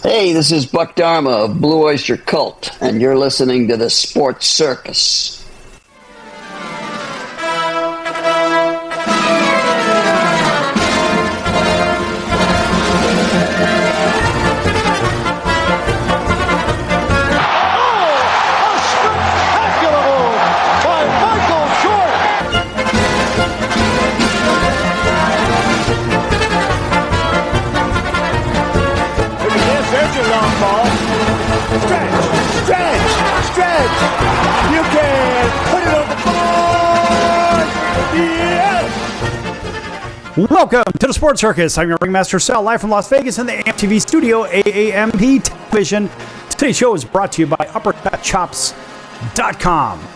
Hey, this is Buck Dharma of Blue Oyster Cult, and you're listening to the Sports Circus. Stretch! You can put it on the board! Yes! Welcome to the Sports Circus. I'm your ringmaster Sal, live from Las Vegas in the AMTV studio, AAMP Television. Today's show is brought to you by UppercutChops.com.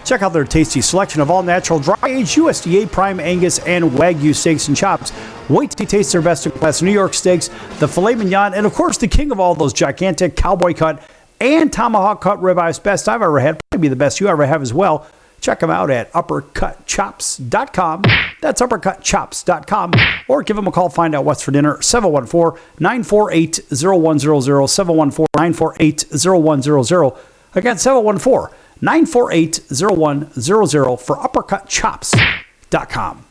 Check out their tasty selection of all natural dry-aged USDA Prime Angus and Wagyu steaks and chops. Wait till you taste their best-in-class New York steaks, the filet mignon, and of course the king of all those gigantic cowboy cut and tomahawk cut ribeyes, best I've ever had, probably the best you ever have as well. Check them out at UppercutChops.com. That's UppercutChops.com. Or give them a call, find out what's for dinner, 714-948-0100, 714-948-0100. Again, 714-948-0100 for UppercutChops.com.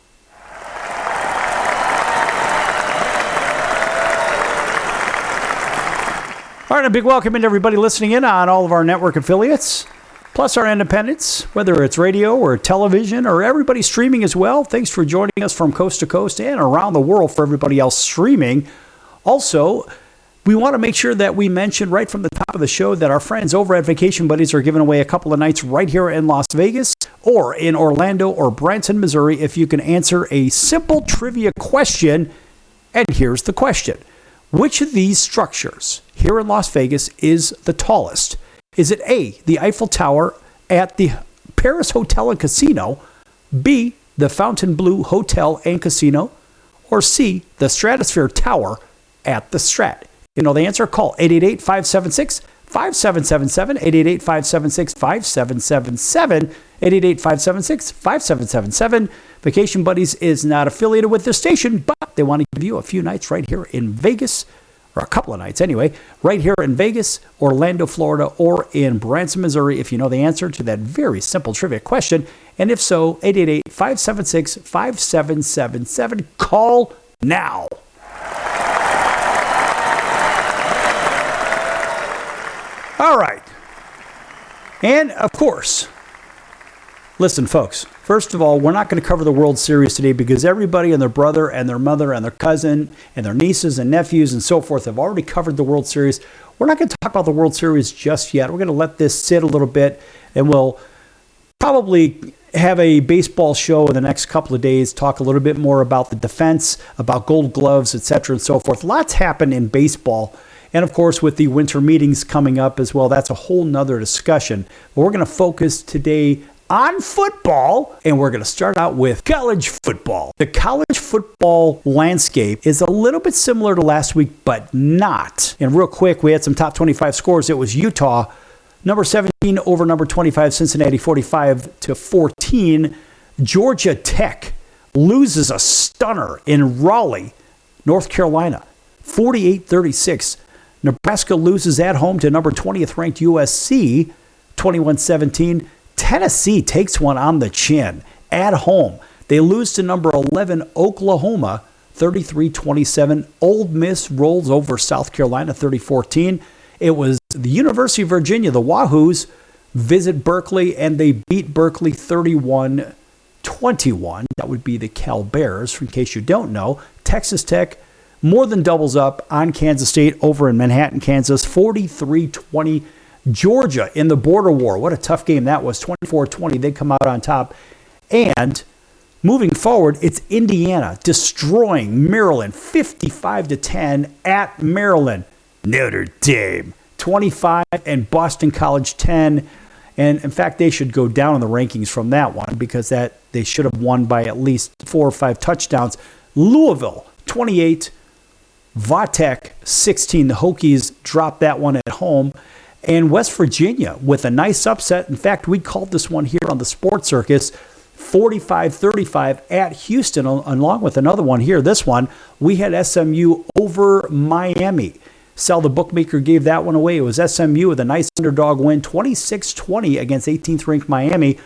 All right, a big welcome to everybody listening in on all of our network affiliates, plus our independents, whether it's radio or television or everybody streaming as well. Thanks for joining us from coast to coast and around the world for everybody else streaming. Also, we want to make sure that we mention right from the top of the show that our friends over at Vacation Buddies are giving away a couple of nights right here in Las Vegas or in Orlando or Branson, Missouri, if you can answer a simple trivia question. And here's the question. Which of these structures here in Las Vegas is the tallest? Is it A, the Eiffel Tower at the Paris Hotel and Casino, B, the Fontainebleau Hotel and Casino, or C, the Stratosphere Tower at the Strat? You know the answer. Call 888-576-5777, 888-576-5777, 888-576-5777. Vacation Buddies is not affiliated with this station, but they want to give you a few nights right here in Vegas, or a couple of nights anyway, right here in Vegas, Orlando, Florida, or in Branson, Missouri, if you know the answer to that very simple trivia question. And if so, 888-576-5777. Call now. All right. And, of course, listen, folks, first of all, we're not going to cover the World Series today because everybody and their brother and their mother and their cousin and their nieces and nephews and so forth have already covered the World Series. We're not going to talk about the World Series just yet. We're going to let this sit a little bit, and we'll probably have a baseball show in the next couple of days, talk a little bit more about the defense, about Gold Gloves, etc., and so forth. Lots happen in baseball. And, of course, with the winter meetings coming up as well, that's a whole nother discussion. But we're going to focus today on football, and we're going to start out with college football. The college football landscape is a little bit similar to last week, but not. And real quick, we had some top 25 scores. It was Utah, number 17 over number 25, Cincinnati 45-14. Georgia Tech loses a stunner in Raleigh, North Carolina, 48-36. Nebraska loses at home to number 20th ranked USC, 21-17. Tennessee takes one on the chin at home. They lose to number 11 Oklahoma, 33-27. Ole Miss rolls over South Carolina, 30-14. It was the University of Virginia, the Wahoos, visit Berkeley, and they beat Berkeley 31-21. That would be the Cal Bears, in case you don't know. Texas Tech more than doubles up on Kansas State over in Manhattan, Kansas, 43-20. Georgia in the border war. What a tough game that was, 24-20. They come out on top. And moving forward, it's Indiana destroying Maryland, 55-10 at Maryland. Notre Dame, 25, and Boston College, 10. And in fact, they should go down in the rankings from that one because that they should have won by at least 4 or 5 touchdowns. Louisville, 28. Vatek, 16. The Hokies dropped that one at home. And West Virginia with a nice upset. In fact, we called this one here on the Sports Circus, 45-35 at Houston, along with another one here. This one, we had SMU over Miami, Sal, the bookmaker, gave that one away. It was SMU with a nice underdog win, 26-20 against 18th ranked Miami.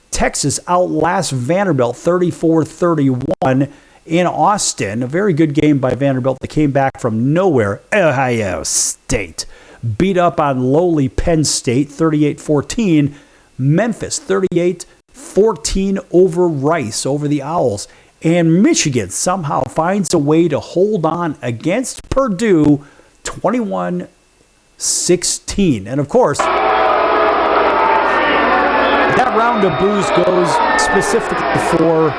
Texas outlasts Vanderbilt 34-31 in Austin. A very good game by Vanderbilt that came back from nowhere. Ohio State beat up on lowly Penn State 38-14. Memphis 38-14 over Rice, over the Owls. And Michigan somehow finds a way to hold on against Purdue 21-16. And of course, that round of boos goes specifically for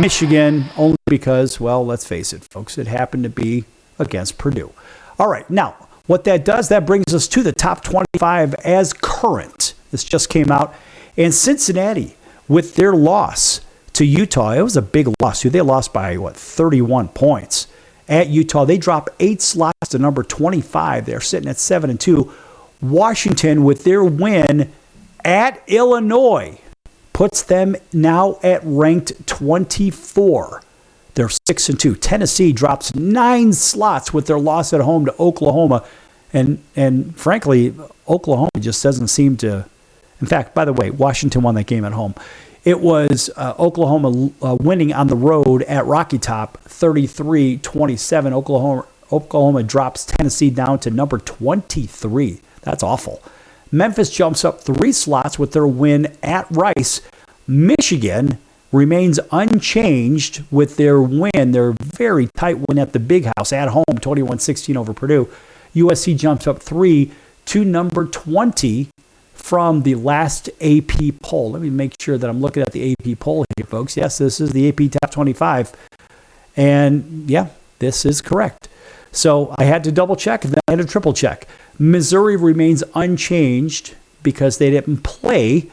Michigan only because, well, let's face it, folks, it happened to be against Purdue. All right, now, what that does, that brings us to the top 25 as current. This just came out. And Cincinnati, with their loss to Utah, it was a big loss. They lost by, 31 points. At Utah, they dropped 8 slots to number 25. They're sitting at 7-2. Washington, with their win at Illinois, puts them now at ranked 24. They're 6-2. Tennessee drops 9 slots with their loss at home to Oklahoma. And frankly, Oklahoma just doesn't seem to. In fact, by the way, Washington won that game at home. It was Oklahoma winning on the road at Rocky Top, 33-27. Oklahoma drops Tennessee down to number 23. That's awful. Memphis jumps up 3 slots with their win at Rice. Michigan remains unchanged with their win, their very tight win at the Big House at home, 21-16 over Purdue. USC jumps up 3 to number 20 from the last AP poll. Let me make sure that I'm looking at the AP poll here, folks. Yes, this is the AP Top 25. And yeah, this is correct. So I had to double check and then I had to triple check. Missouri remains unchanged because they didn't play.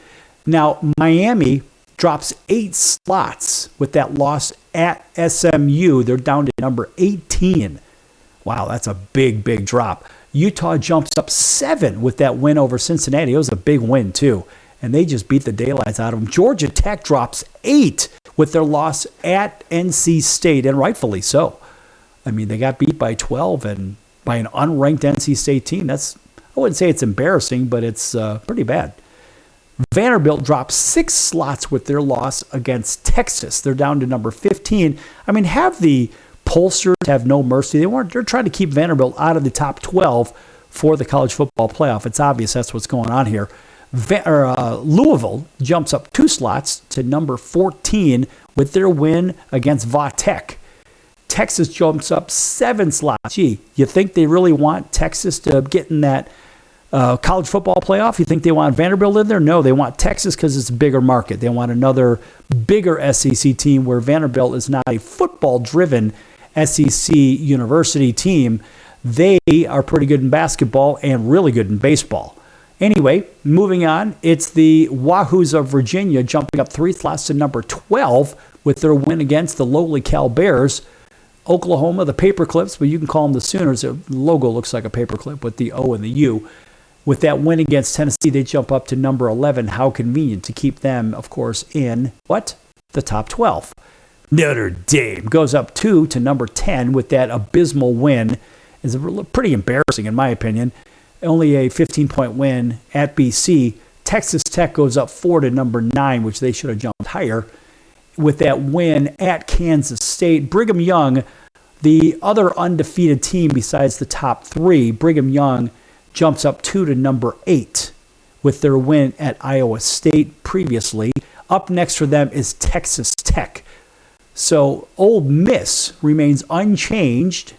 Now, Miami drops 8 slots with that loss at SMU. They're down to number 18. Wow, that's a big, big drop. Utah jumps up 7 with that win over Cincinnati. It was a big win, too. And they just beat the daylights out of them. Georgia Tech drops 8 with their loss at NC State, and rightfully so. I mean, they got beat by 12 and by an unranked NC State team. I wouldn't say it's embarrassing, but it's pretty bad. Vanderbilt drops 6 slots with their loss against Texas. They're down to number 15. I mean, have the pollsters have no mercy. They're trying to keep Vanderbilt out of the top 12 for the college football playoff. It's obvious that's what's going on here. Louisville jumps up 2 slots to number 14 with their win against Va-Tech. Texas jumps up 7 slots. Gee, you think they really want Texas to get in that college football playoff? You think they want Vanderbilt in there? No, they want Texas because it's a bigger market. They want another bigger SEC team where Vanderbilt is not a football-driven SEC university team. They are pretty good in basketball and really good in baseball. Anyway, moving on, it's the Wahoos of Virginia jumping up 3 slots to number 12 with their win against the lowly Cal Bears. Oklahoma, the Paperclips, but you can call them the Sooners. The logo looks like a paperclip with the O and the U. With that win against Tennessee, they jump up to number 11. How convenient to keep them, of course, in what? The top 12. Notre Dame goes up 2 to number 10 with that abysmal win. It's pretty embarrassing, in my opinion. Only a 15-point win at BC. Texas Tech goes up 4 to number 9, which they should have jumped higher. With that win at Kansas State, Brigham Young, the other undefeated team besides the top 3, Brigham Young jumps up 2 to number 8 with their win at Iowa State previously. Up next for them is Texas Tech. So Ole Miss remains unchanged,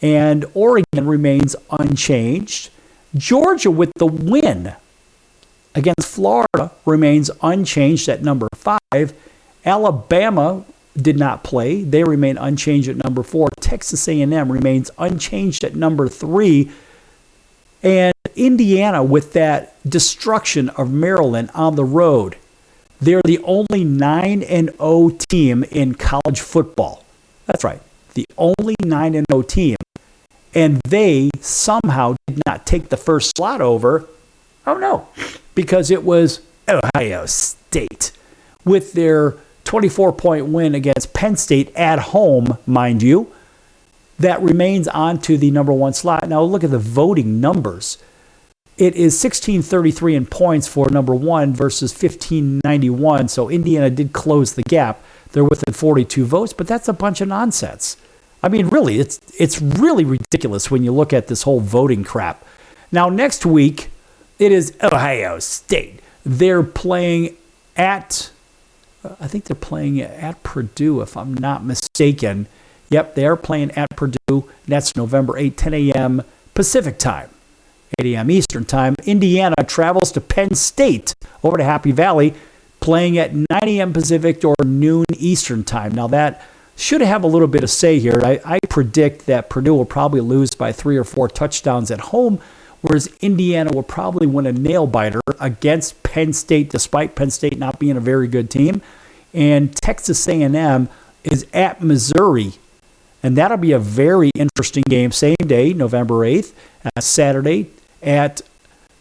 and Oregon remains unchanged. Georgia, with the win against Florida, remains unchanged at number 5. Alabama did not play. They remain unchanged at number 4. Texas A&M remains unchanged at number 3. And Indiana, with that destruction of Maryland on the road, they're the only 9-0 team in college football. That's right, the only 9-0 team. And they somehow did not take the first slot over. Oh, no, because it was Ohio State with their 24-point win against Penn State at home, mind you. that remains onto the number one slot. Now look at the voting numbers. It is 1633 in points for number one versus 1591. So Indiana did close the gap. They're within 42 votes, but that's a bunch of nonsense. I mean, really, it's really ridiculous when you look at this whole voting crap. Now, next week, it is Ohio State. They're playing at, I think they're playing at Purdue, if I'm not mistaken. Yep, they are playing at Purdue. That's November 8, 10 a.m. Pacific time, 8 a.m. Eastern time. Indiana travels to Penn State over to Happy Valley, playing at 9 a.m. Pacific or noon Eastern time. Now, that should have a little bit of say here. I predict that Purdue will probably lose by 3 or 4 touchdowns at home, whereas Indiana will probably win a nail-biter against Penn State, despite Penn State not being a very good team. And Texas A&M is at Missouri, and that'll be a very interesting game. Same day, November 8th, Saturday at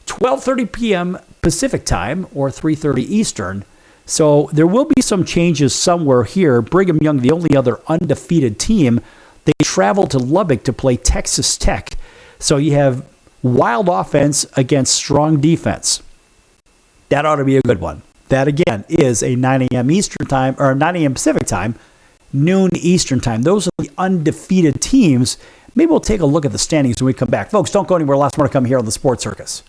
12:30 p.m. Pacific time or 3:30 Eastern. So there will be some changes somewhere here. Brigham Young, the only other undefeated team, they travel to Lubbock to play Texas Tech. So you have wild offense against strong defense. That ought to be a good one. That, again, is a 9 a.m. Eastern time, or 9 a.m. Pacific time, noon Eastern time. Those are the undefeated teams. Maybe we'll take a look at the standings when we come back. Folks, don't go anywhere. Lots more to come here on the Sports Circus.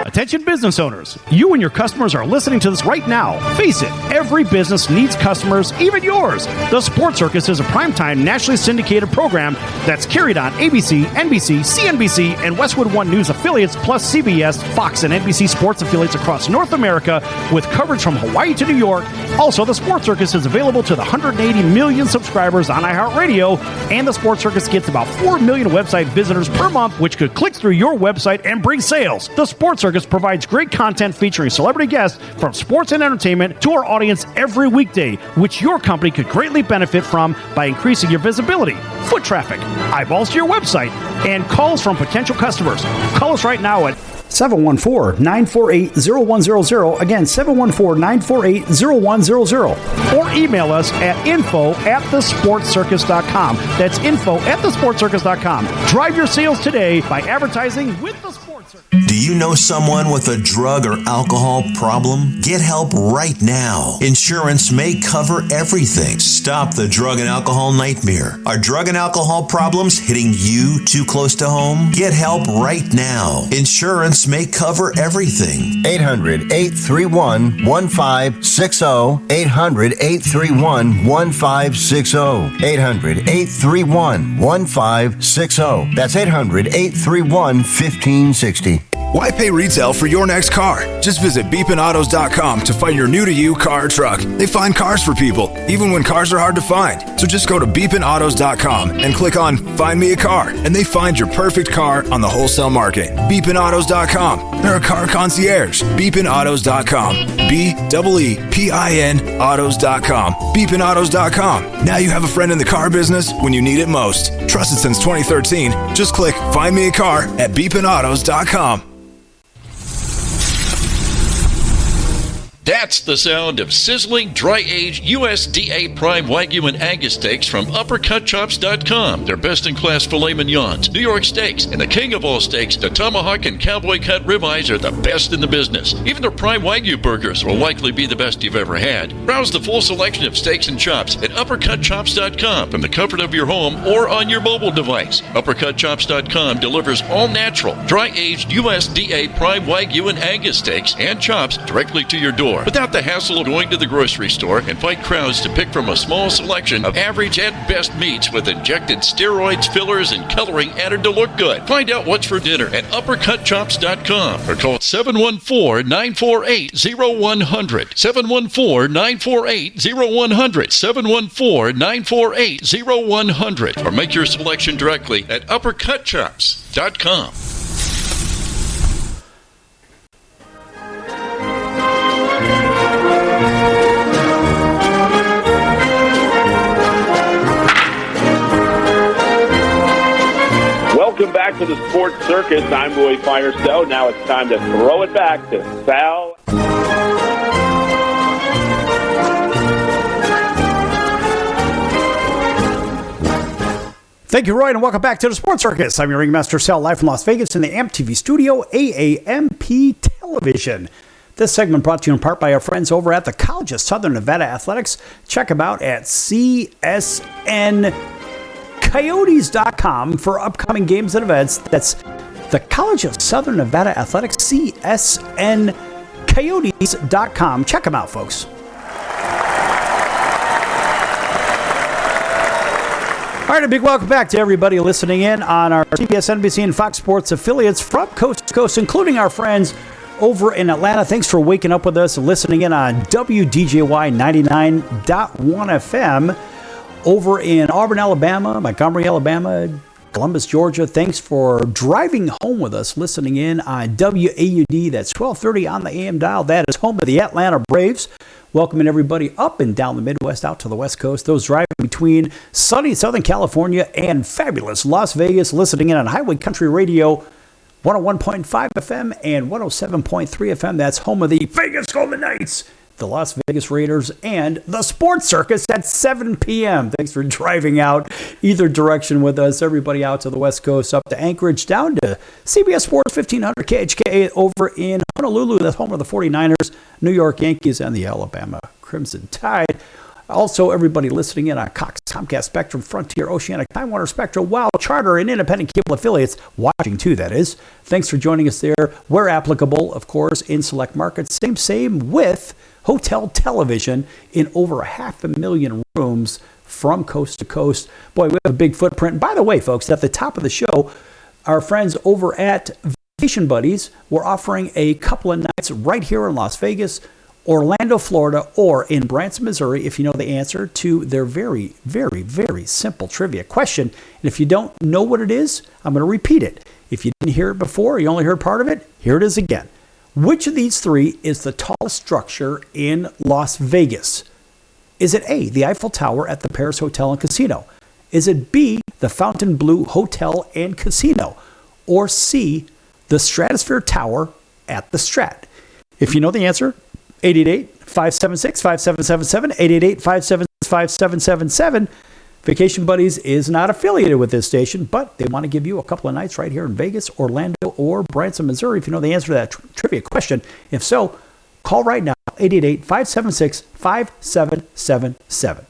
Attention business owners, you and your customers are listening to this right now. Face it, every business needs customers, even yours. The Sports Circus is a primetime nationally syndicated program that's carried on ABC, NBC, CNBC, and Westwood One News affiliates, plus CBS, Fox, and NBC sports affiliates across North America, with coverage from Hawaii to New York. Also, the Sports Circus is available to the 180 million subscribers on iHeartRadio, and the Sports Circus gets about 4 million website visitors per month, which could click through your website and bring sales. The Sports Circus provides great content featuring celebrity guests from sports and entertainment to our audience every weekday, which your company could greatly benefit from by increasing your visibility, foot traffic, eyeballs to your website, and calls from potential customers. Call us right now at 714-948-0100. Again, 714-948-0100. Or email us at info@thesportscircus.com. That's info@thesportscircus.com. Drive your sales today by advertising with the Sports Circus. Do you know someone with a drug or alcohol problem? Get help right now. Insurance may cover everything. Stop the drug and alcohol nightmare. Are drug and alcohol problems hitting you too close to home? Get help right now. Insurance may cover everything. 800-831-1560. 800-831-1560. 800-831-1560. That's 800-831-1560. Why pay retail for your next car? Just visit beepinautos.com to find your new-to-you car or truck. They find cars for people, even when cars are hard to find. So just go to beepinautos.com and click on Find Me a Car, and they find your perfect car on the wholesale market. beepinautos.com. They're a car concierge. beepinautos.com. BEEPIN autos.com. beepinautos.com. Now you have a friend in the car business when you need it most. Trusted since 2013. Just click Find Me a Car at beepinautos.com. That's the sound of sizzling, dry-aged USDA Prime Wagyu and Angus steaks from UppercutChops.com. Their best-in-class filet mignons, New York steaks, and the king of all steaks, the tomahawk and cowboy cut ribeyes are the best in the business. Even their Prime Wagyu burgers will likely be the best you've ever had. Browse the full selection of steaks and chops at UppercutChops.com from the comfort of your home or on your mobile device. UppercutChops.com delivers all-natural, dry-aged USDA Prime Wagyu and Angus steaks and chops directly to your door, without the hassle of going to the grocery store and fight crowds to pick from a small selection of average and best meats with injected steroids, fillers, and coloring added to look good. Find out what's for dinner at UppercutChops.com or call 714-948-0100. 714-948-0100. 714-948-0100. Or make your selection directly at UppercutChops.com. to the Sports Circus. I'm Roy Firestone. Now it's time to throw it back to Sal. Thank you, Roy, and welcome back to the Sports Circus. I'm your ringmaster, Sal, live from Las Vegas in the AMP TV studio, AAMP Television. This segment brought to you in part by our friends over at the College of Southern Nevada Athletics. Check them out at csncoyotes.com for upcoming games and events. That's the College of Southern Nevada Athletics, csncoyotes.com. Check them out, folks. All right, a big welcome back to everybody listening in on our CBS, NBC, and Fox Sports affiliates from coast to coast, including our friends over in Atlanta. Thanks for waking up with us and listening in on WDJY 99.1 FM. Over in Auburn, Alabama, Montgomery, Alabama, Columbus, Georgia. Thanks for driving home with us, listening in on WAUD. That's 1230 on the AM dial. That is home of the Atlanta Braves. Welcoming everybody up and down the Midwest, out to the West Coast. Those driving between sunny Southern California and fabulous Las Vegas, listening in on Highway Country Radio, 101.5 FM and 107.3 FM. That's home of the Vegas Golden Knights, the Las Vegas Raiders, and the Sports Circus at 7 p.m. Thanks for driving out either direction with us. Everybody out to the West Coast, up to Anchorage, down to CBS Sports 1500 KHKA over in Honolulu. That's home of the 49ers, New York Yankees, and the Alabama Crimson Tide. Also, everybody listening in on Cox, Comcast, Spectrum, Frontier, Oceanic, Time Warner, Spectrum, Wow, Charter, and independent cable affiliates, watching too, that is. Thanks for joining us there. Where applicable, of course, in select markets. Same with hotel television in over 500,000 rooms from coast to coast. Boy, we have a big footprint. And by the way, folks, at the top of the show, our friends over at Vacation Buddies were offering a couple of nights right here in Las Vegas, Orlando, Florida, or in Branson, Missouri, if you know the answer to their very, very, very simple trivia question. And if you don't know what it is, I'm going to repeat it. If you didn't hear it before, you only heard part of it, here it is again. Which of these three is the tallest structure in Las Vegas? Is it A, the Eiffel Tower at the Paris Hotel and Casino? Is it B, the Fontainebleau Hotel and Casino? Or C, the Stratosphere Tower at the Strat? If you know the answer, 888-576-5777, 888-576-5777. Vacation Buddies is not affiliated with this station, but they want to give you a couple of nights right here in Vegas, Orlando, or Branson, Missouri, if you know the answer to that trivia question. If so, call right now, 888-576-5777.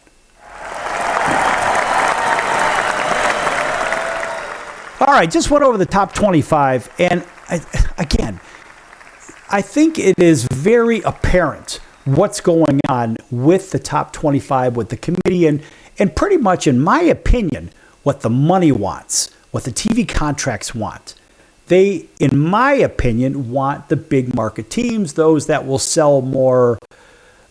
All right, just went over the top 25, and I think it is very apparent what's going on with the top 25 with the committee and pretty much, in my opinion, what the money wants, what the TV contracts want. They, in my opinion, want the big market teams, those that will sell more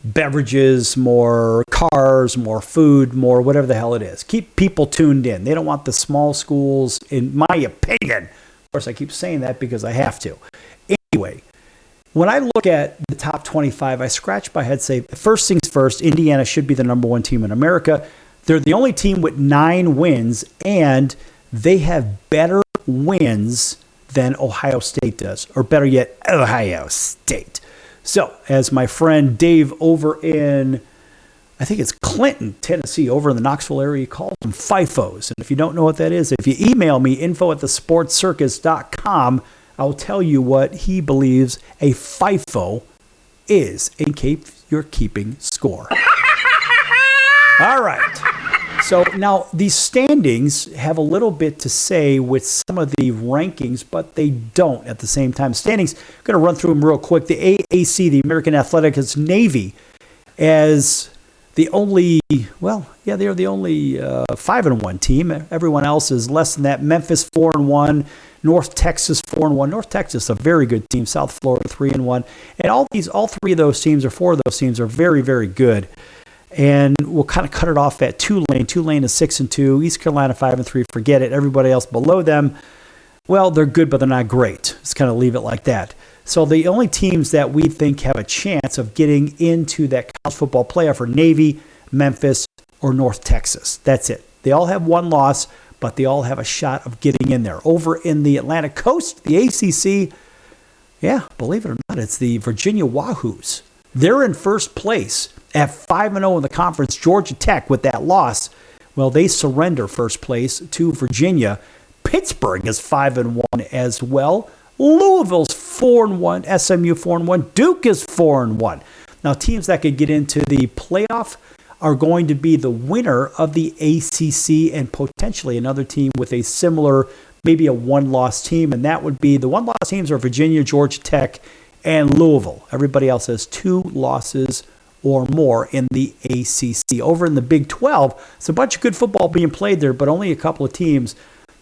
beverages, more cars, more food, more whatever the hell it is. Keep people tuned in. They don't want the small schools, in my opinion. Of course, I keep saying that because I have to. Anyway, when I look at the top 25, I scratch my head, say, first things first, Indiana should be the number one team in America. They're the only team with 9 wins, and they have better wins than Ohio State does, or better yet, Ohio State. So, as my friend Dave over in, I think it's Clinton, Tennessee, over in the Knoxville area, he calls them FIFOs. And if you don't know what that is, if you email me, info@thesportcircus.com, I'll tell you what he believes a FIFO is, in case you're keeping score. All right. So now these standings have a little bit to say with some of the rankings, but they don't at the same time. Standings, I'm going to run through them real quick. The AAC, the American Athletics Navy, as the only, they're the only 5-1 team. Everyone else is less than that. Memphis 4-1, North Texas 4-1. North Texas, a very good team. South Florida 3-1, and all 3 of those teams, or 4 of those teams, are very, very good. And we'll kind of cut it off at Tulane. Tulane is 6-2. East Carolina 5-3. Forget it. Everybody else below them, well, they're good, but they're not great. Just kind of leave it like that. So the only teams that we think have a chance of getting into that college football playoff are Navy, Memphis, or North Texas. That's it. They all have 1 loss, but they all have a shot of getting in there. Over in the Atlantic Coast, the ACC, yeah, believe it or not, it's the Virginia Wahoos. They're in first place at 5-0 in the conference. Georgia Tech, with that loss, well, they surrender first place to Virginia. Pittsburgh is 5-1 as well. Louisville's 4-1. SMU 4-1. Duke is 4-1. Now, teams that could get into the playoff are going to be the winner of the ACC and potentially another team with a similar, maybe a one-loss team, and that would be the one-loss teams are Virginia, Georgia Tech, and Louisville. Everybody else has 2 losses or more in the ACC. Over in the Big 12, it's a bunch of good football being played there, but only a couple of teams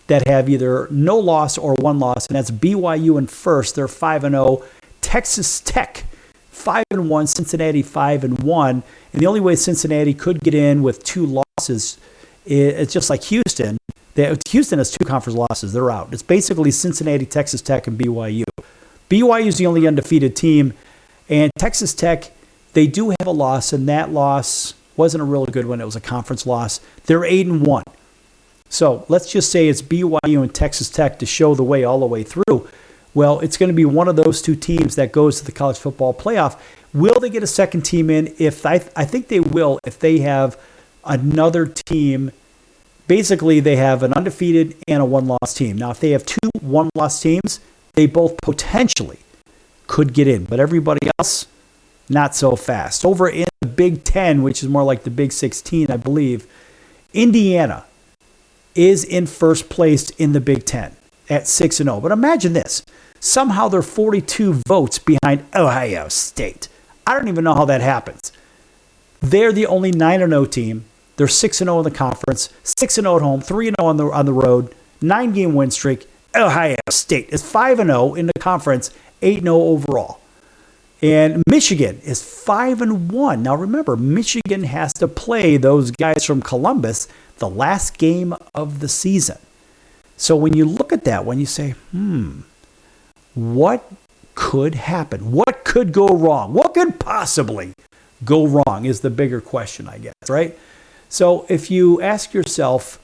that have either no loss or one loss, and that's BYU in first. They're 5-0. Texas Tech, 5-1. Cincinnati, 5-1. And the only way Cincinnati could get in with 2 losses, it's just like Houston. Houston has 2 conference losses. They're out. It's basically Cincinnati, Texas Tech, and BYU. BYU is the only undefeated team, and Texas Tech, they do have a loss, and that loss wasn't a really good one. It was a conference loss. They're 8-1. So let's just say it's BYU and Texas Tech to show the way all the way through. Well, it's going to be one of those 2 teams that goes to the college football playoff. Will they get a second team in? I think they will if they have another team. Basically, they have an undefeated and a one-loss team. Now, if they have 2 one-loss teams, they both potentially could get in. But everybody else, not so fast. Over in the Big 10, which is more like the Big 16, I believe, Indiana is in first place in the Big 10 at 6-0. But imagine this. Somehow they're 42 votes behind Ohio State. I don't even know how that happens. They're the only 9-0 team. They're 6-0 in the conference, 6-0 at home, 3-0 on the road, 9-game win streak. Ohio State is 5-0 in the conference, 8-0 overall. And Michigan is 5-1. Now remember, Michigan has to play those guys from Columbus the last game of the season. So when you look at that, when you say, what could happen? What could go wrong? What could possibly go wrong is the bigger question, I guess, right? So if you ask yourself,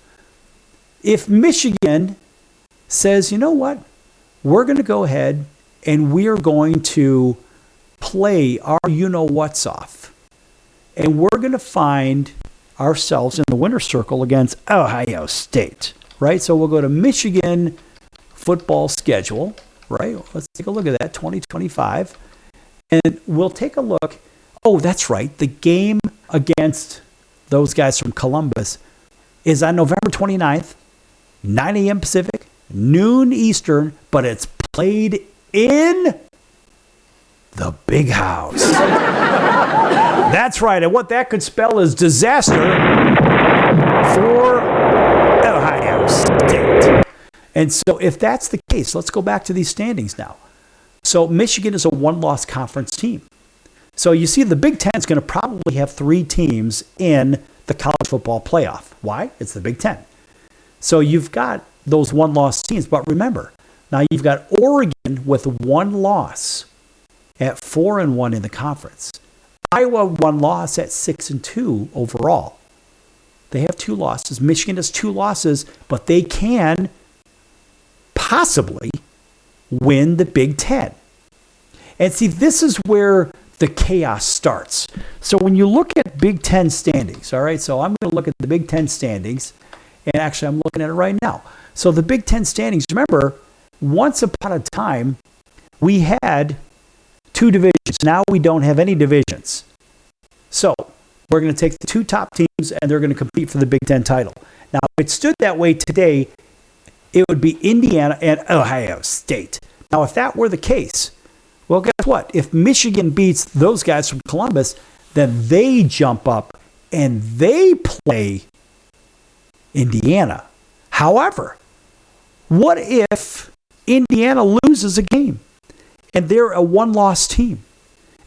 if Michigan says, you know what, we're going to go ahead and we're going to play our you-know-what's off, and we're going to find ourselves in the winner's circle against Ohio State, right? So we'll go to Michigan football schedule, right? Let's take a look at that, 2025, and we'll take a look. Oh, that's right. The game against those guys from Columbus is on November 29th, 9 a.m. Pacific, noon Eastern, but it's played in the Big House. That's right. And what that could spell is disaster for Ohio State. And so if that's the case, let's go back to these standings now. So Michigan is a one-loss conference team. So you see the Big Ten is going to probably have 3 teams in the college football playoff. Why? It's the Big Ten. So you've got those one-loss teams. But remember, now you've got Oregon with 1 loss at 4-1 in the conference. Iowa 1 loss at 6-2 overall. They have 2 losses. Michigan has 2 losses, but they can possibly win the Big Ten. And see, this is where the chaos starts. So when you look at Big Ten standings, all right, so I'm going to look at the Big Ten standings, and actually I'm looking at it right now. So the Big Ten standings, remember, once upon a time, we had 2 divisions. Now we don't have any divisions. So we're going to take the 2 top teams, and they're going to compete for the Big Ten title. Now, if it stood that way today, it would be Indiana and Ohio State. Now, if that were the case, well, guess what? If Michigan beats those guys from Columbus, then they jump up and they play Indiana. However, what if Indiana loses a game and they're a one-loss team?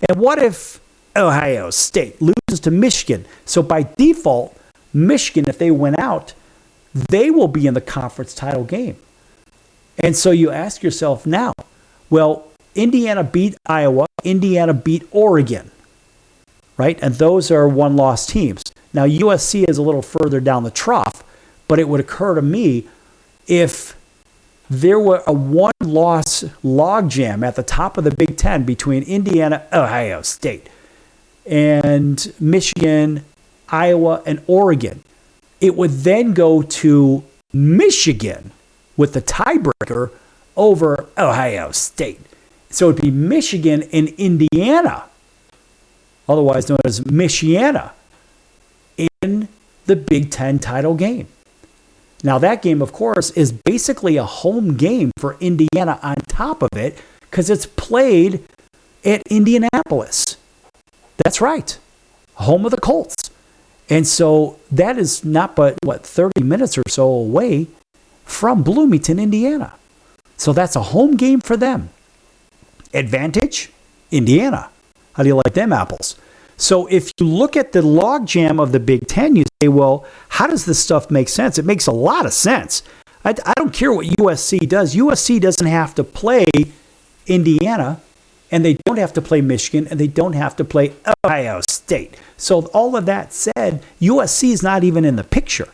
And what if Ohio State loses to Michigan? So by default, Michigan, if they win out, they will be in the conference title game. And so you ask yourself now, well, Indiana beat Iowa, Indiana beat Oregon, right? And those are one-loss teams. Now, USC is a little further down the trough, but it would occur to me if there were a one-loss logjam at the top of the Big Ten between Indiana, Ohio State, and Michigan, Iowa, and Oregon. It would then go to Michigan with the tiebreaker over Ohio State. So it'd be Michigan and Indiana, otherwise known as Michiana, in the Big Ten title game. Now, that game, of course, is basically a home game for Indiana on top of it because it's played at Indianapolis. That's right, home of the Colts. And so that is not but, 30 minutes or so away from Bloomington, Indiana. So that's a home game for them. Advantage, Indiana. How do you like them apples? So if you look at the logjam of the Big Ten, you say, well, how does this stuff make sense? It makes a lot of sense. I don't care what USC does. USC doesn't have to play Indiana, and they don't have to play Michigan, and they don't have to play Ohio State. So all of that said, USC is not even in the picture.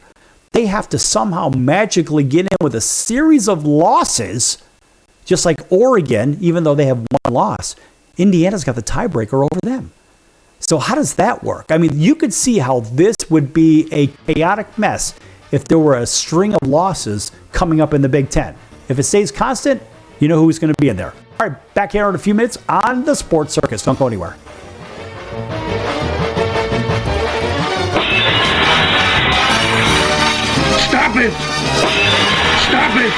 They have to somehow magically get in with a series of losses, just like Oregon, even though they have one loss. Indiana's got the tiebreaker over them. So how does that work? I mean, you could see how this would be a chaotic mess if there were a string of losses coming up in the Big Ten. If it stays constant, you know who's going to be in there. All right, back here in a few minutes on the Sports Circus. Don't go anywhere. Stop it! Stop it!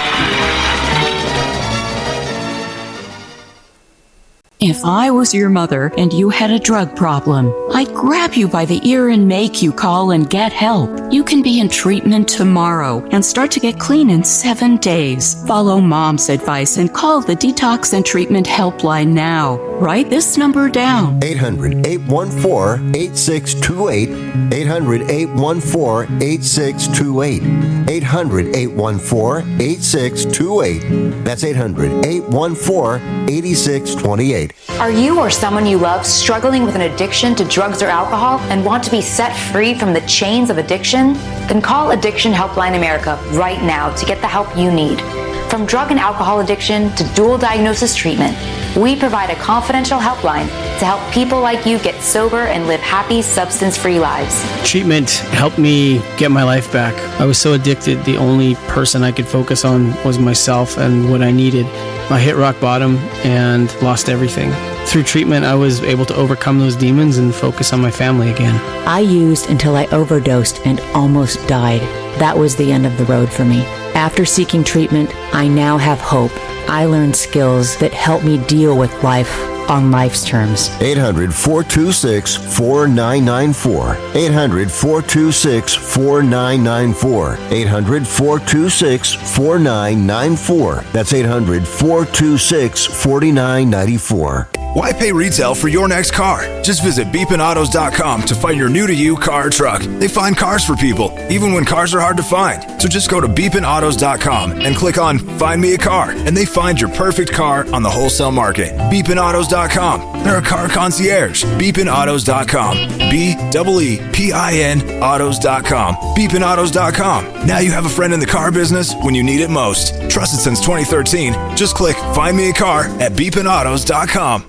If I was your mother and you had a drug problem, I'd grab you by the ear and make you call and get help. You can be in treatment tomorrow and start to get clean in 7 days. Follow Mom's advice and call the Detox and Treatment Helpline now. Write this number down. 800-814-8628. 800-814-8628. 800-814-8628. That's 800-814-8628. Are you or someone you love struggling with an addiction to drugs or alcohol and want to be set free from the chains of addiction? Then call Addiction Helpline America right now to get the help you need. From drug and alcohol addiction to dual diagnosis treatment, we provide a confidential helpline to help people like you get sober and live happy, substance-free lives. Treatment helped me get my life back. I was so addicted, the only person I could focus on was myself and what I needed. I hit rock bottom and lost everything. Through treatment, I was able to overcome those demons and focus on my family again. I used until I overdosed and almost died. That was the end of the road for me. After seeking treatment, I now have hope. I learned skills that help me deal with life on life's terms. 800-426-4994. 800-426-4994. 800-426-4994. That's 800-426-4994. Why pay retail for your next car? Just visit beepinautos.com to find your new-to-you car or truck. They find cars for people, even when cars are hard to find. So just go to beepinautos.com and click on Find Me a Car, and they find your perfect car on the wholesale market. Beepinautos.com. They're a car concierge. Beepinautos.com. BEEPIN autos.com. Beepinautos.com. Now you have a friend in the car business when you need it most. Trusted since 2013. Just click Find Me a Car at beepinautos.com.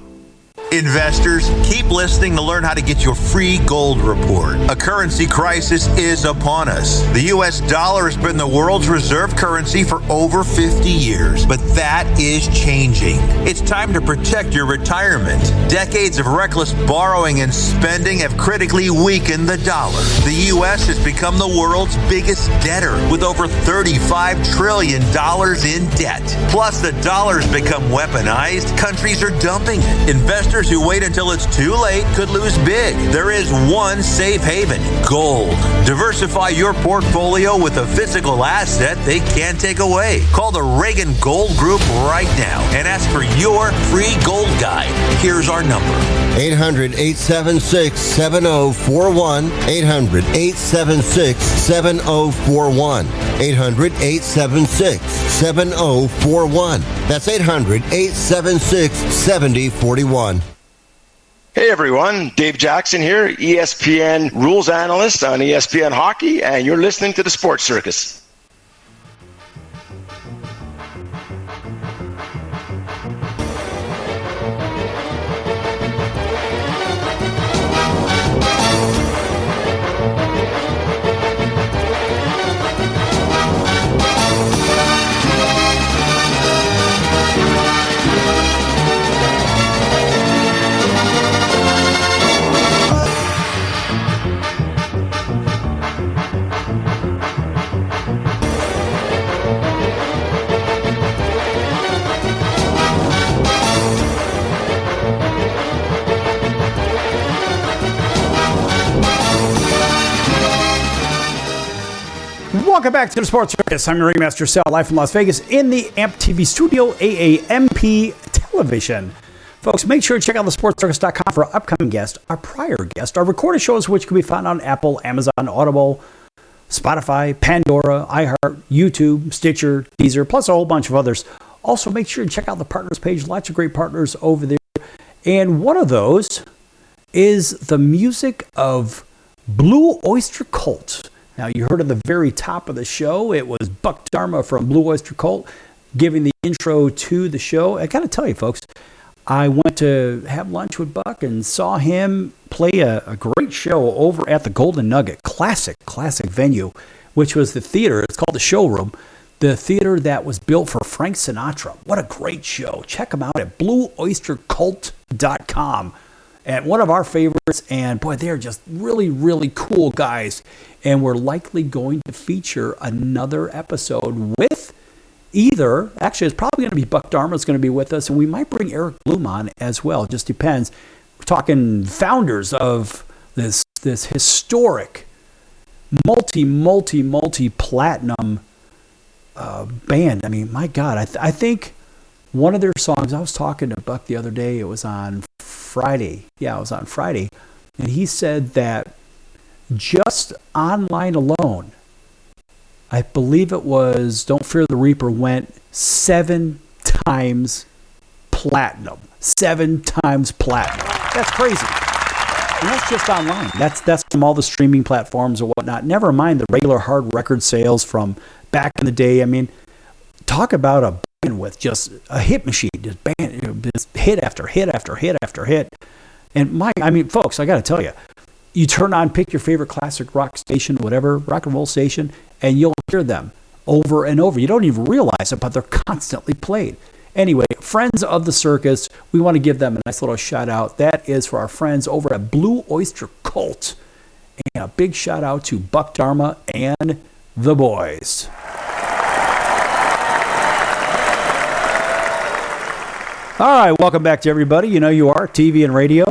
Investors, keep listening to learn how to get your free gold report. A currency crisis is upon us. The U.S. dollar has been the world's reserve currency for over 50 years, but that is changing. It's time to protect your retirement. Decades of reckless borrowing and spending have critically weakened the dollar. The U.S. has become the world's biggest debtor with over $35 trillion in debt. Plus, the dollar's become weaponized. Countries are dumping it. Investors who wait until it's too late could lose big. There is one safe haven: gold. Diversify your portfolio with a physical asset they can't take away. Call the Reagan Gold Group right now and ask for your free gold guide. Here's our number: 800-876-7041. 800-876-7041. 800-876-7041. That's 800-876-7041. Hey everyone, Dave Jackson here, ESPN rules analyst on ESPN Hockey, and you're listening to the Sports Circus. Welcome back to the Sports Circus. I'm your ringmaster, Sal, live from Las Vegas in the AMP TV studio, AAMP Television. Folks, make sure to check out thesportscircus.com for our upcoming guest, our prior guest, our recorded shows, which can be found on Apple, Amazon, Audible, Spotify, Pandora, iHeart, YouTube, Stitcher, Deezer, plus a whole bunch of others. Also, make sure to check out the partners page. Lots of great partners over there. And one of those is the music of Blue Oyster Cult. Now, you heard at the very top of the show, it was Buck Dharma from Blue Oyster Cult giving the intro to the show. I got to tell you, folks, I went to have lunch with Buck and saw him play a great show over at the Golden Nugget, classic venue, which was the theater. It's called the Showroom, the theater that was built for Frank Sinatra. What a great show. Check them out at blueoystercult.com. And one of our favorites, and boy, they're just really, really cool guys. And we're likely going to feature another episode with actually, it's probably going to be Buck Dharma's going to be with us, and we might bring Eric Bloom on as well. It just depends. We're talking founders of this historic, multi-platinum band. I mean, my God, I think one of their songs, I was talking to Buck the other day, it was on Friday. Yeah, it was on Friday. And he said that just online alone, I believe it was Don't Fear the Reaper, went 7 times platinum. 7 times platinum. That's crazy. And that's just online. That's from all the streaming platforms or whatnot. Never mind the regular hard record sales from back in the day. I mean, talk about a band with just a hit machine, just hit after hit after hit after hit. And folks, I got to tell you, you turn on, pick your favorite classic rock station, whatever, rock and roll station, and you'll hear them over and over. You don't even realize it, but they're constantly played. Anyway, friends of the circus, we want to give them a nice little shout out. That is for our friends over at Blue Oyster Cult. And a big shout out to Buck Dharma and the boys. All right, welcome back to everybody. You know you are, TV and radio.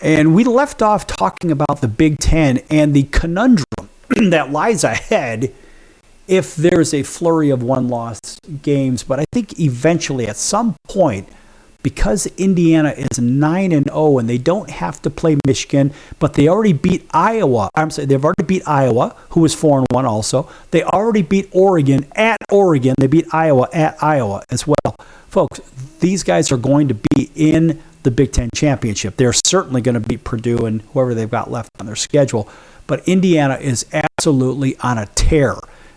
And we left off talking about the Big Ten and the conundrum that lies ahead if there's a flurry of one-loss games. But I think eventually at some point, because Indiana is 9-0 and they don't have to play Michigan, but they already beat Iowa. They've already beat Iowa, who was 4-1 also. They already beat Oregon at Oregon. They beat Iowa at Iowa as well. Folks, these guys are going to be in the Big Ten Championship. They're certainly going to beat Purdue and whoever they've got left on their schedule. But Indiana is absolutely on a tear.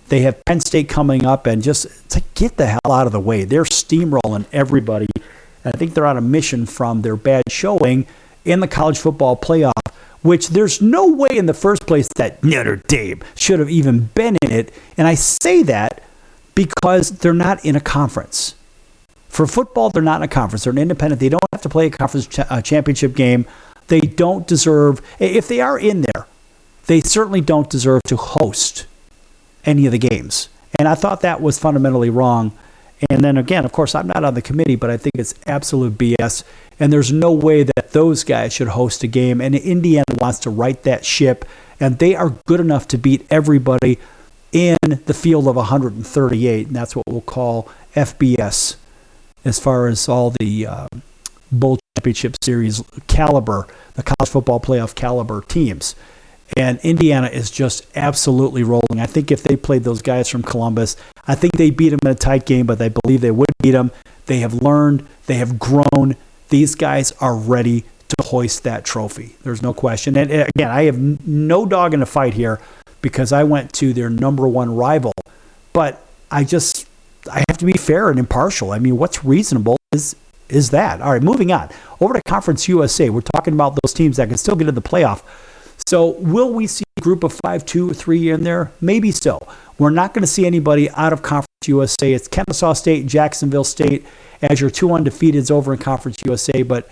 They have Penn State coming up, and just it's like, get the hell out of the way. They're steamrolling everybody. I think they're on a mission from their bad showing in the college football playoff, which there's no way in the first place that Notre Dame should have even been in it. And I say that because they're not in a conference. For football, they're not in a conference. They're an independent. They don't have to play a conference championship game. They don't deserve, if they are in there, they certainly don't deserve to host any of the games. And I thought that was fundamentally wrong. And then again, of course, I'm not on the committee, but I think it's absolute BS. And there's no way that those guys should host a game. And Indiana wants to right that ship. And they are good enough to beat everybody in the field of 138. And that's what we'll call FBS. As far as all the bowl championship series caliber, the college football playoff caliber teams. And Indiana is just absolutely rolling. I think if they played those guys from Columbus, I think they beat them in a tight game, but I believe they would beat them. They have learned. They have grown. These guys are ready to to hoist that trophy. There's no question. And again, I have no dog in the fight here because I went to their number one rival. But I have to be fair and impartial. I mean, what's reasonable is that. All right, moving on. Over to Conference USA. We're talking about those teams that can still get in the playoff. So will we see a group of 5, 2, or 3 in there? Maybe so. We're not going to see anybody out of Conference USA. It's Kennesaw State, Jacksonville State as your 2 undefeateds over in Conference USA. But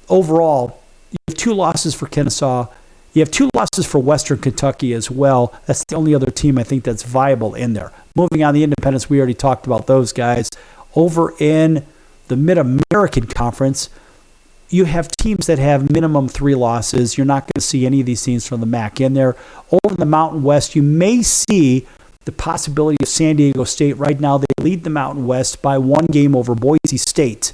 overall, you have 2 losses for Kennesaw. You have 2 losses for Western Kentucky as well. That's the only other team I think that's viable in there. Moving on, the Independents, we already talked about those guys. Over in the Mid-American Conference, you have teams that have minimum 3 losses. You're not going to see any of these teams from the MAC in there. Over in the Mountain West, you may see the possibility of San Diego State. Right now, they lead the Mountain West by 1 game over Boise State.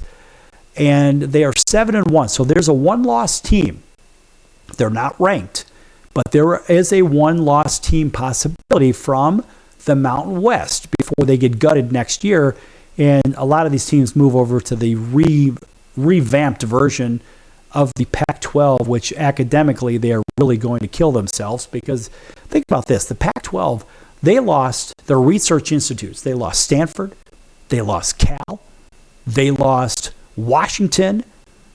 And they are 7-1. So there's a 1-loss team. They're not ranked, but there is a 1-loss team possibility from the Mountain West before they get gutted next year. And a lot of these teams move over to the revamped version of the Pac-12, which academically they are really going to kill themselves because think about this. The Pac-12, they lost their research institutes. They lost Stanford. They lost Cal. They lost Washington.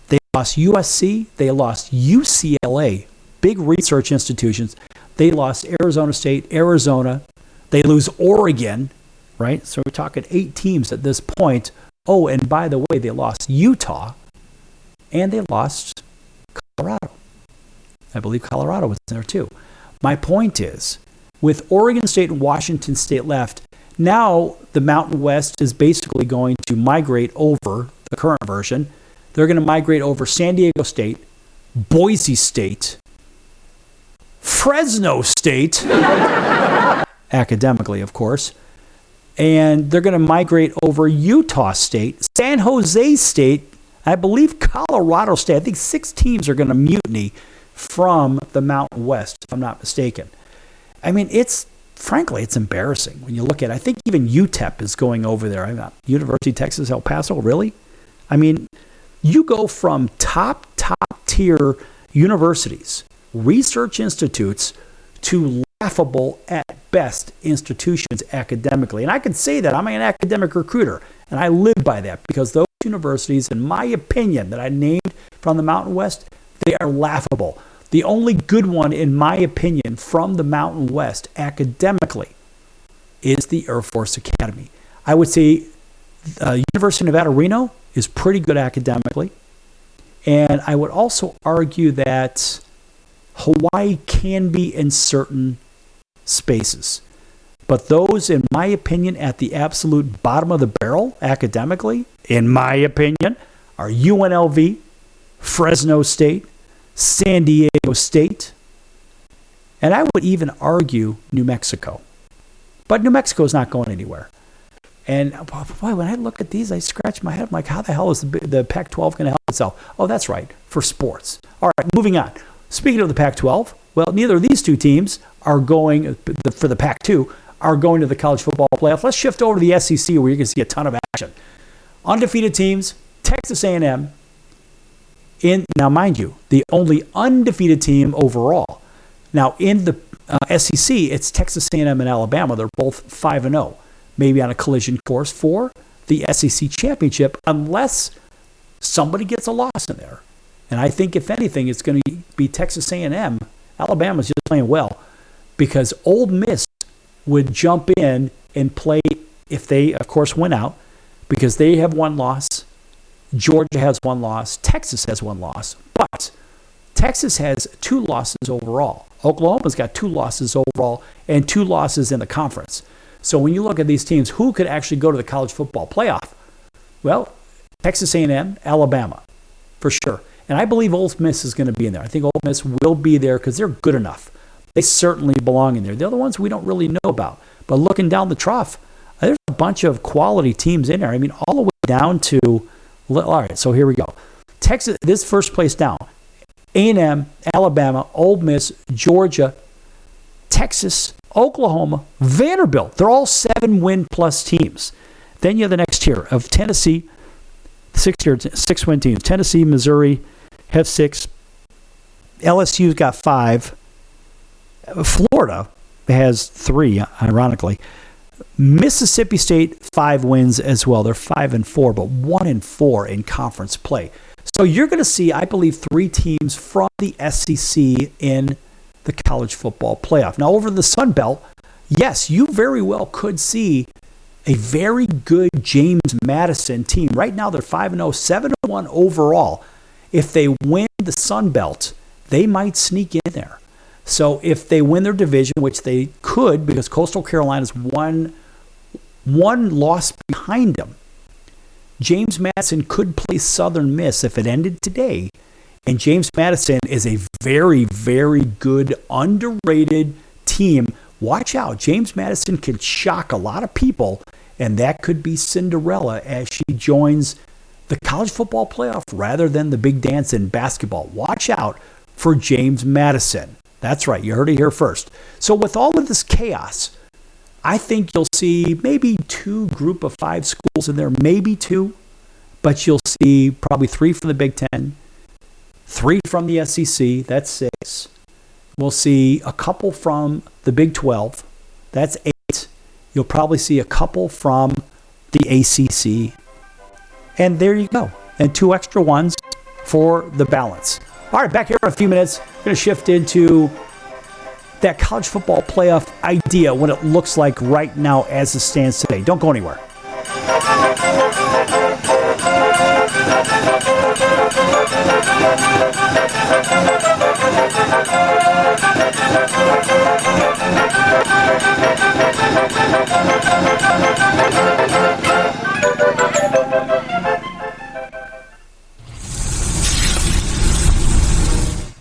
They lost USC. They lost UCLA, big research institutions. They lost Arizona State, Arizona. They lose Oregon, right? So we're talking 8 teams at this point. Oh, and by the way, they lost Utah, and they lost Colorado. I believe Colorado was there too. My point is, with Oregon State and Washington State left, now the Mountain West is basically going to migrate over the current version. They're going to migrate over San Diego State, Boise State, Fresno State, academically, of course, and they're going to migrate over Utah State, San Jose State, I believe Colorado State. I think 6 teams are going to mutiny from the Mountain West, if I'm not mistaken. I mean, frankly, it's embarrassing when you look at it. I think even UTEP is going over there. I'm not, University of Texas, El Paso, really? I mean, you go from top tier universities, research institutes, to laughable at best institutions academically. And I can say that I'm an academic recruiter, and I live by that because those universities, in my opinion, that I named from the Mountain West, they are laughable. The only good one, in my opinion, from the Mountain West academically is the Air Force Academy. I would say University of Nevada, Reno is pretty good academically. And I would also argue that Hawaii can be in certain spaces. But those, in my opinion, at the absolute bottom of the barrel academically, in my opinion, are UNLV, Fresno State, San Diego State, and I would even argue New Mexico. But New Mexico is not going anywhere. And boy, when I look at these, I scratch my head. I'm like, how the hell is the Pac-12 going to help itself? Oh, that's right, for sports. All right, moving on. Speaking of the Pac-12, well, neither of these 2 teams are going, for the Pac-2, are going to the college football playoff. Let's shift over to the SEC where you can see a ton of action. Undefeated teams, Texas A&M. Now, mind you, the only undefeated team overall. Now, in the SEC, it's Texas A&M and Alabama. They're both 5-0, maybe on a collision course for the SEC championship, unless somebody gets a loss in there. And I think, if anything, it's going to be Texas A&M. Alabama's just playing well because Ole Miss would jump in and play if they, of course, win out because they have 1 loss. Georgia has 1 loss. Texas has 1 loss. But Texas has 2 losses overall. Oklahoma's got 2 losses overall and 2 losses in the conference. So when you look at these teams, who could actually go to the college football playoff? Well, Texas A&M, Alabama, for sure. And I believe Ole Miss is going to be in there. I think Ole Miss will be there because they're good enough. They certainly belong in there. The other ones we don't really know about. But looking down the trough, there's a bunch of quality teams in there. I mean, all the way down to... All right, so here we go. Texas, this first place down. A&M, Alabama, Ole Miss, Georgia, Texas, Oklahoma, Vanderbilt. They're all 7-win-plus teams. Then you have the next tier of Tennessee, 6-win teams. Tennessee, Missouri have 6. LSU's got 5. Florida has 3, ironically. Mississippi State, 5 wins as well. They're 5-4, but 1-4 in conference play. So you're going to see, I believe, 3 teams from the SEC in the college football playoff. Now, over the Sun Belt, yes, you very well could see a very good James Madison team. Right now, they're 5-0, 7-1 overall. If they win the Sun Belt, they might sneak in there. So if they win their division, which they could, because Coastal Carolina's one loss behind them, James Madison could play Southern Miss if it ended today. And James Madison is a very, very good, underrated team. Watch out. James Madison could shock a lot of people, and that could be Cinderella as she joins the college football playoff rather than the big dance in basketball. Watch out for James Madison. That's right. You heard it here first. So with all of this chaos, I think you'll see maybe 2 group of 5 schools in there, maybe 2, but you'll see probably 3 from the Big Ten, 3 from the SEC, that's 6. We'll see a couple from the Big 12, that's 8. You'll probably see a couple from the ACC, and there you go. And 2 extra ones for the balance. All right, back here in a few minutes, we're going to shift into that college football playoff idea, what it looks like right now as it stands today. Don't go anywhere.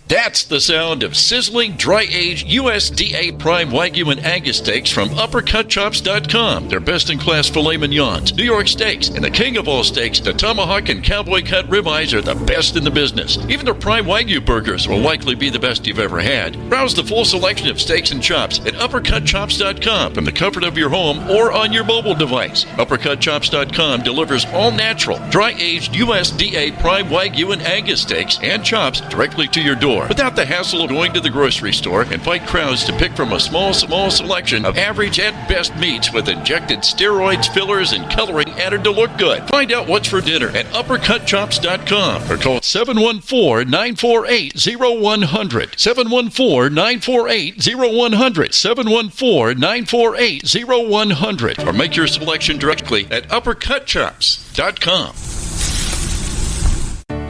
That's the sound of sizzling, dry-aged USDA Prime Wagyu and Angus steaks from UpperCutChops.com. Their best-in-class filet mignons, New York steaks, and the king of all steaks, the tomahawk and cowboy cut ribeyes are the best in the business. Even their Prime Wagyu burgers will likely be the best you've ever had. Browse the full selection of steaks and chops at UpperCutChops.com from the comfort of your home or on your mobile device. UpperCutChops.com delivers all-natural, dry-aged USDA Prime Wagyu and Angus steaks and chops directly to your door, without the hassle of going to the grocery store and fight crowds to pick from a small selection of average at best meats with injected steroids, fillers, and coloring added to look good. Find out what's for dinner at UpperCutChops.com or call 714-948-0100. 714-948-0100. 714-948-0100. Or make your selection directly at UpperCutChops.com.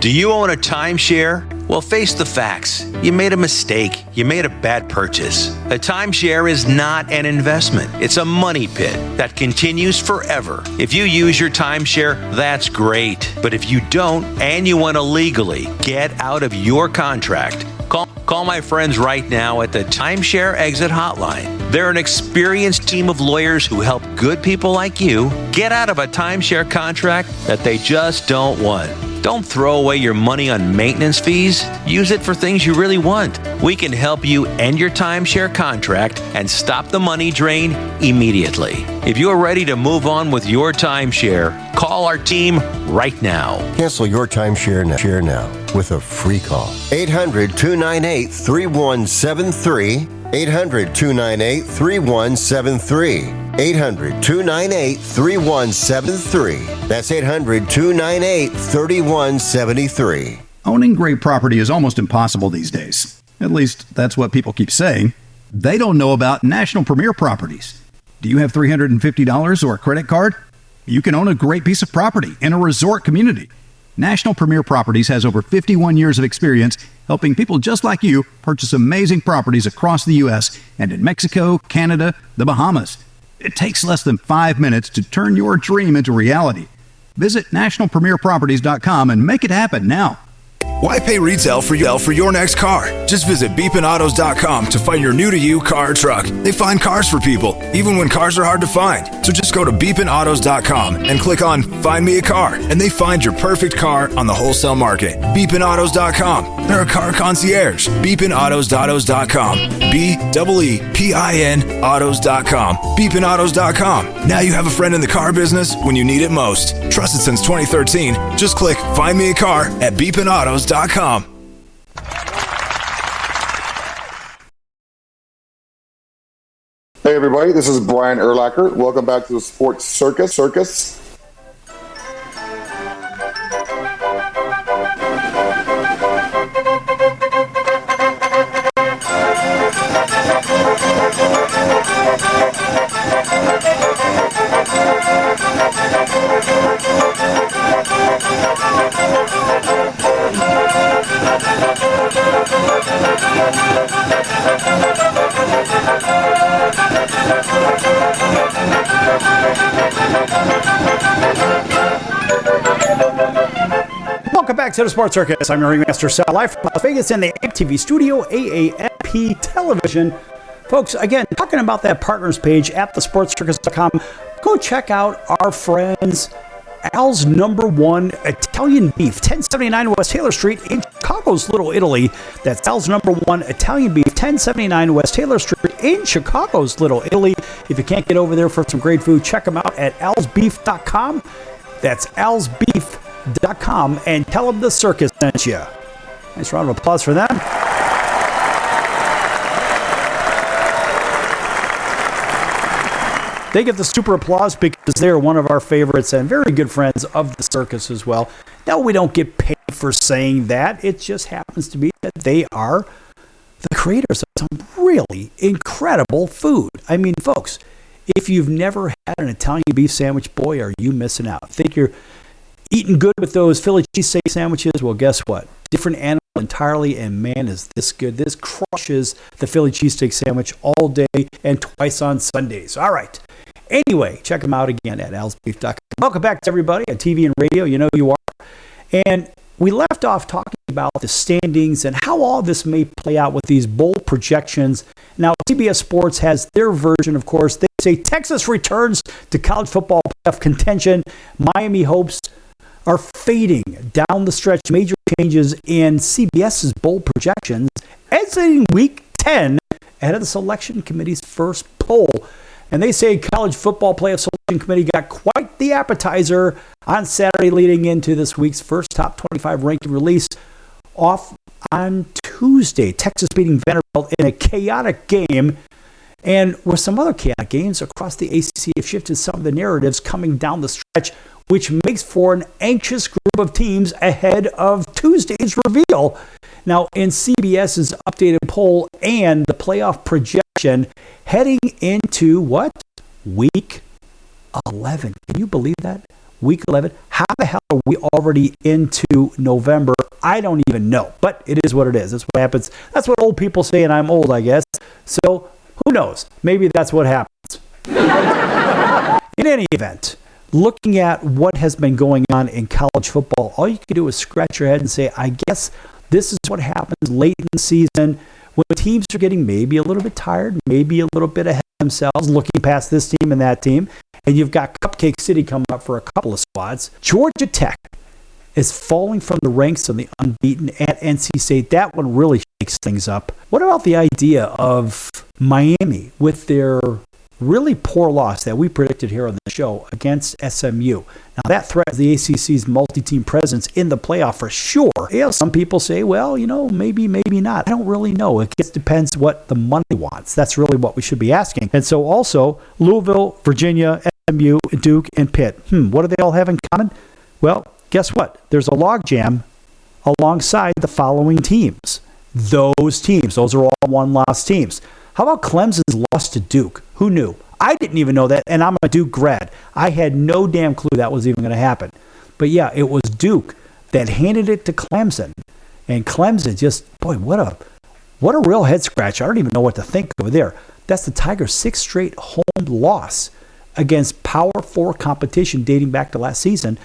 Do you own a timeshare? Well, face the facts. You made a mistake. You made a bad purchase. A timeshare is not an investment. It's a money pit that continues forever. If you use your timeshare, that's great. But if you don't, and you want to legally get out of your contract, call my friends right now at the Timeshare Exit Hotline. They're an experienced team of lawyers who help good people like you get out of a timeshare contract that they just don't want. Don't throw away your money on maintenance fees. Use it for things you really want. We can help you end your timeshare contract and stop the money drain immediately. If you're ready to move on with your timeshare, call our team right now. Cancel your timeshare now with a free call. 800-298-3173. 800-298-3173. 800-298-3173. That's 800-298-3173. Owning great property is almost impossible these days. At least, that's what people keep saying. They don't know about National Premier Properties. Do you have $350 or a credit card? You can own a great piece of property in a resort community. National Premier Properties has over 51 years of experience helping people just like you purchase amazing properties across the U.S. and in Mexico, Canada, the Bahamas. It takes less than 5 minutes to turn your dream into reality. Visit nationalpremierproperties.com and make it happen now. Why pay retail for your next car? Just visit beepinautos.com to find your new-to-you car or truck. They find cars for people, even when cars are hard to find. So just go to beepinautos.com and click on Find Me a Car, and they find your perfect car on the wholesale market. Beepinautos.com. They're a car concierge. Beepinautos.com. BEEPIN autos.com. Beepinautos.com. Now you have a friend in the car business when you need it most. Trusted since 2013. Just click Find Me a Car at beepinautos.com. Hey everybody, this is Brian Urlacher. Welcome back to the Sports Circus. Welcome back to the Sports Circus. I'm your ringmaster, Sal, live from Las Vegas in the AMP studio, AAMP television. Folks, again, talking about that partners page at thesportscircus.com. Go check out our friends Al's Number One Italian Beef, 1079 West Taylor Street in Chicago's Little Italy. That's Al's Number One Italian Beef, 1079 West Taylor Street in Chicago's Little Italy. If you can't get over there for some great food, check them out at alsbeef.com. That's alsbeef.com, and tell them the circus sent you. Nice round of applause for them. They get the super applause because they're one of our favorites and very good friends of the circus as well. No, we don't get paid for saying that. It just happens to be that they are the creators of some really incredible food. I mean, folks, if you've never had an Italian beef sandwich, boy, are you missing out. Think you're eating good with those Philly cheesesteak sandwiches? Well, guess what? Different animal entirely, and man, is this good. This crushes the Philly cheesesteak sandwich all day and twice on Sundays. All right. Anyway, check them out again at alsbeef.com. Welcome back to everybody on TV and radio. You know you are. And we left off talking about the standings and how all this may play out with these bowl projections. Now, CBS Sports has their version, of course. They say Texas returns to college football playoff contention. Miami hopes are fading down the stretch. Major changes in CBS's bowl projections exiting week 10 ahead of the selection committee's first poll. And they say college football playoff selection committee got quite the appetizer on Saturday leading into this week's first top 25 ranking release off on Tuesday. Texas beating Vanderbilt in a chaotic game. And with some other chaotic games across the ACC have shifted some of the narratives coming down the stretch, which makes for an anxious group of teams ahead of Tuesday's reveal. Now, in CBS's updated poll and the playoff projection heading into what? Week 11. Can you believe that? Week 11. How the hell are we already into November? I don't even know, but it is what it is. That's what happens. That's what old people say, and I'm old, I guess. So who knows? Maybe that's what happens. In any event, looking at what has been going on in college football, all you can do is scratch your head and say, I guess this is what happens late in the season when teams are getting maybe a little bit tired, maybe a little bit ahead of themselves, looking past this team and that team, and you've got Cupcake City coming up for a couple of squads. Georgia Tech is falling from the ranks of the unbeaten at NC State. That one really shakes things up. What about the idea of Miami with their really poor loss that we predicted here on the show against SMU? Now, that threatens the ACC's multi-team presence in the playoff for sure. Yeah, some people say, well, maybe not. I don't really know. It just depends what the money wants. That's really what we should be asking. And so also, Louisville, Virginia, SMU, Duke, and Pitt. What do they all have in common? Well, guess what? There's a logjam alongside the following teams. Those are all one-loss teams. How about Clemson's loss to Duke? Who knew? I didn't even know that, and I'm a Duke grad. I had no damn clue that was even going to happen. But yeah, it was Duke that handed it to Clemson. And Clemson just, boy, what a real head scratch. I don't even know what to think over there. That's the Tigers' sixth straight home loss against Power 4 competition dating back to last season.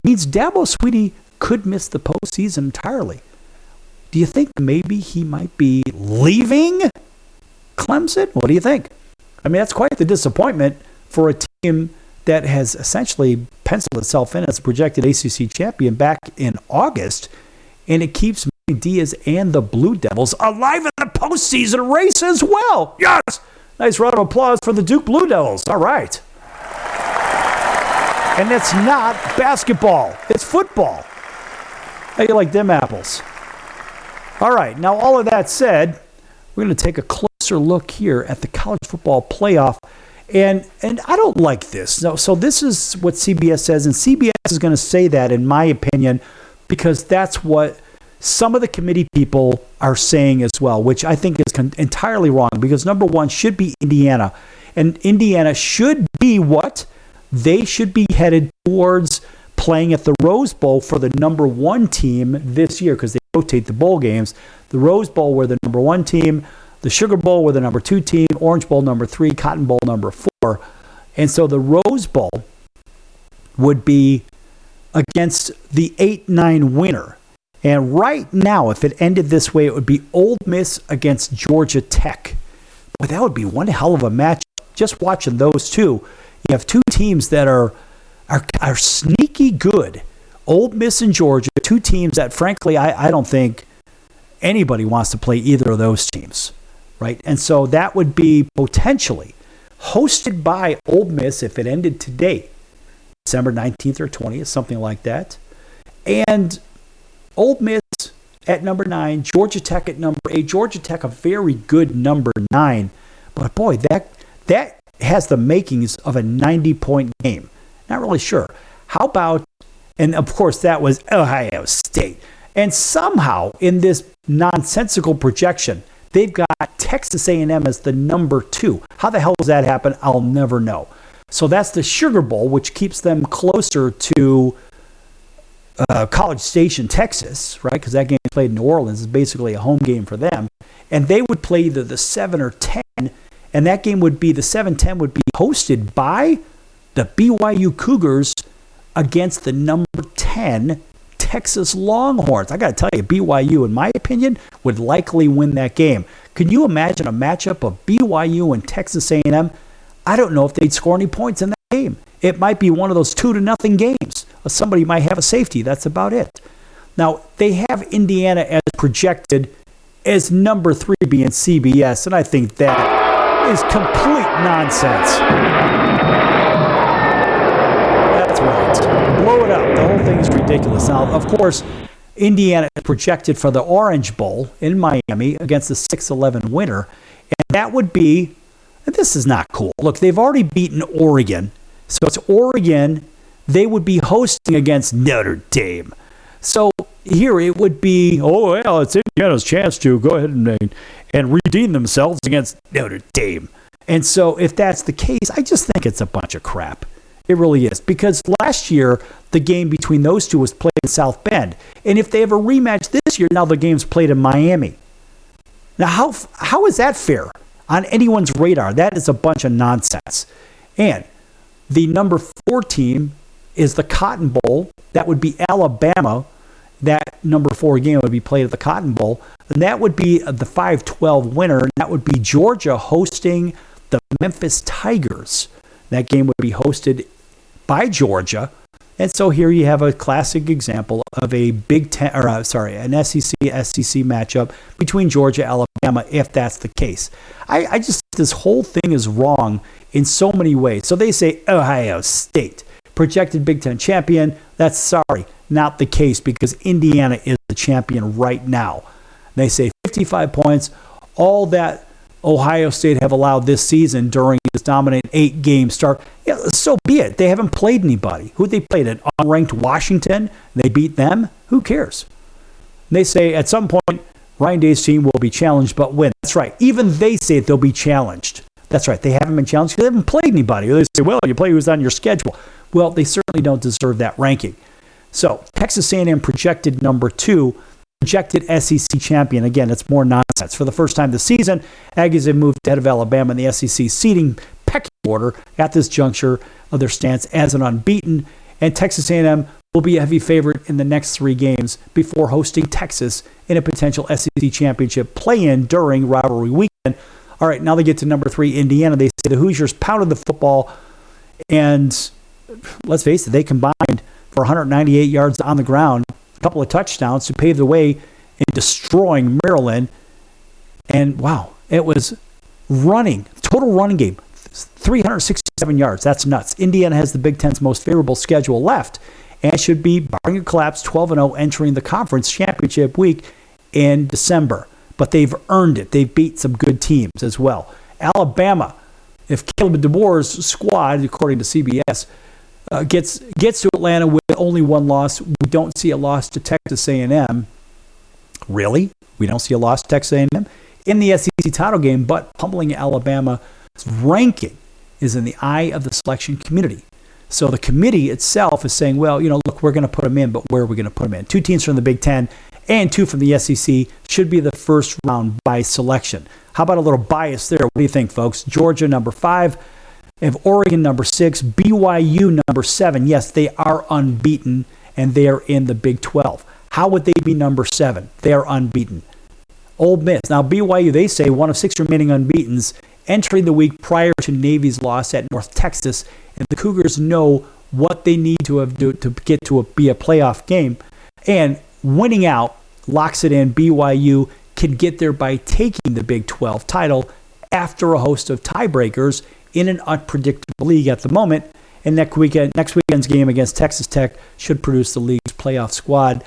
Means Dabo Swinney could miss the postseason entirely. Do you think maybe he might be leaving Clemson? What do you think? I mean, that's quite the disappointment for a team that has essentially penciled itself in as a projected ACC champion back in August, and it keeps Manny Diaz and the Blue Devils alive in the postseason race as well. Yes! Nice round of applause for the Duke Blue Devils. All right. And it's not basketball. It's football. How you like them apples? All right. Now, all of that said, we're going to take a closer look here at the college football playoff. And I don't like this. So this is what CBS says, and CBS is going to say that, in my opinion, because that's what some of the committee people are saying as well, which I think is entirely wrong, because number one should be Indiana. And Indiana should be what? They should be headed towards playing at the Rose Bowl for the number one team this year, because they rotate the bowl games. The Rose Bowl were the number one team, the Sugar Bowl were the number two team, Orange Bowl number 3, Cotton Bowl number 4. And so the Rose Bowl would be against the 8-9 winner. And right now, if it ended this way, it would be Ole Miss against Georgia Tech. Boy, that would be one hell of a match. Just watching those two, you have two teams that are sneaky good. Ole Miss and Georgia, two teams that, frankly, I don't think anybody wants to play either of those teams, right? And so that would be potentially hosted by Ole Miss if it ended today, December 19th or 20th, something like that. And Ole Miss at number 9, Georgia Tech at number 8. Georgia Tech, a very good number 9. But boy, that has the makings of a 90-point game. Not really sure. How about, and of course that was Ohio State. And somehow in this nonsensical projection, they've got Texas A&M as the number 2. How the hell does that happen? I'll never know. So that's the Sugar Bowl, which keeps them closer to College Station, Texas, right? Because that game played in New Orleans is basically a home game for them. And they would play either the 7 or 10, and that game would be, the 7-10 would be hosted by the BYU Cougars against the number 10 Texas Longhorns. I got to tell you, BYU, in my opinion, would likely win that game. Can you imagine a matchup of BYU and Texas A&M? I don't know if they'd score any points in that game. It might be one of those 2-0 games. Somebody might have a safety. That's about it. Now, they have Indiana as projected as number 3 being CBS, and I think that is complete nonsense. That's right. Blow it up. The whole thing is ridiculous. Now, of course, Indiana is projected for the Orange Bowl in Miami against the 6-11 winner, and that would be, and this is not cool. Look, they've already beaten Oregon, so it's Oregon. They would be hosting against Notre Dame. So here it would be, oh, well, it's Indiana's chance to go ahead and redeem themselves against Notre Dame. And so if that's the case, I just think it's a bunch of crap. It really is. Because last year, the game between those two was played in South Bend. And if they have a rematch this year, now the game's played in Miami. Now, how is that fair on anyone's radar? That is a bunch of nonsense. And the number 4 team is the Cotton Bowl. That would be Alabama. That number 4 game would be played at the Cotton Bowl. And that would be the 5-12 winner. And that would be Georgia hosting the Memphis Tigers. That game would be hosted by Georgia. And so here you have a classic example of a Big Ten, an SEC-SEC matchup between Georgia and Alabama, if that's the case. I just, this whole thing is wrong in so many ways. So they say Ohio State, projected Big Ten champion. That's not the case, because Indiana is the champion right now. They say 55 points, all that Ohio State have allowed this season during this dominant 8-game start. Yeah, so be it. They haven't played anybody. Who they played? An unranked Washington. They beat them. Who cares? They say at some point, Ryan Day's team will be challenged but win. That's right. Even they say they'll be challenged. That's right. They haven't been challenged because they haven't played anybody. They say, well, you play who's on your schedule. Well, they certainly don't deserve that ranking. So Texas A&M projected number 2, projected SEC champion. Again, it's more nonsense. For the first time this season, Aggies have moved ahead of Alabama in the SEC seeding pecking order at this juncture of their stance as an unbeaten. And Texas A&M will be a heavy favorite in the next 3 games before hosting Texas in a potential SEC championship play-in during rivalry weekend. All right, now they get to number 3, Indiana. They say the Hoosiers pounded the football, and let's face it, they combined for 198 yards on the ground, a couple of touchdowns to pave the way in destroying Maryland. And wow, it was total running game, 367 yards. That's nuts. Indiana has the Big Ten's most favorable schedule left and should be, barring a collapse, 12-0 entering the conference championship week in December. but they've earned it. They've beat some good teams as well. Alabama, if Caleb DeBoer's squad, according to CBS, gets to Atlanta with only one loss, we don't see a loss to Texas A&M. Really? We don't see a loss to Texas A&M in the SEC title game, but pummeling Alabama's ranking is in the eye of the selection committee. So the committee itself is saying, well, look, we're going to put them in, but where are we going to put them in? 2 teams from the Big Ten and 2 from the SEC should be the first round by selection. How about a little bias there? What do you think, folks? Georgia, number 5. They have Oregon, number 6. BYU, number 7. Yes, they are unbeaten, and they are in the Big 12. How would they be number 7? They are unbeaten. Ole Miss. Now, BYU, they say, one of 6 remaining unbeatens, entering the week prior to Navy's loss at North Texas, and the Cougars know what they need to get to be a playoff game. And winning out locks it in. BYU can get there by taking the Big 12 title after a host of tiebreakers in an unpredictable league at the moment. And next weekend's game against Texas Tech should produce the league's playoff squad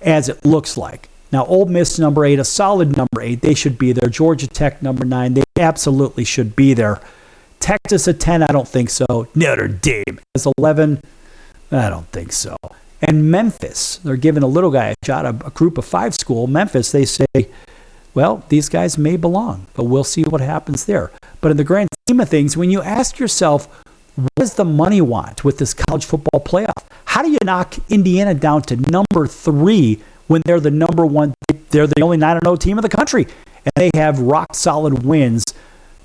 as it looks like. Now, Ole Miss, number 8, a solid number 8. They should be there. Georgia Tech, number 9. They absolutely should be there. Texas at 10, I don't think so. Notre Dame as 11, I don't think so. And Memphis, they're giving a little guy a shot, a group of 5 school. Memphis, they say, well, these guys may belong, but we'll see what happens there. But in the grand scheme of things, when you ask yourself, what does the money want with this college football playoff? How do you knock Indiana down to number 3 when they're the number 1? They're the only 9-0 team in the country, and they have rock-solid wins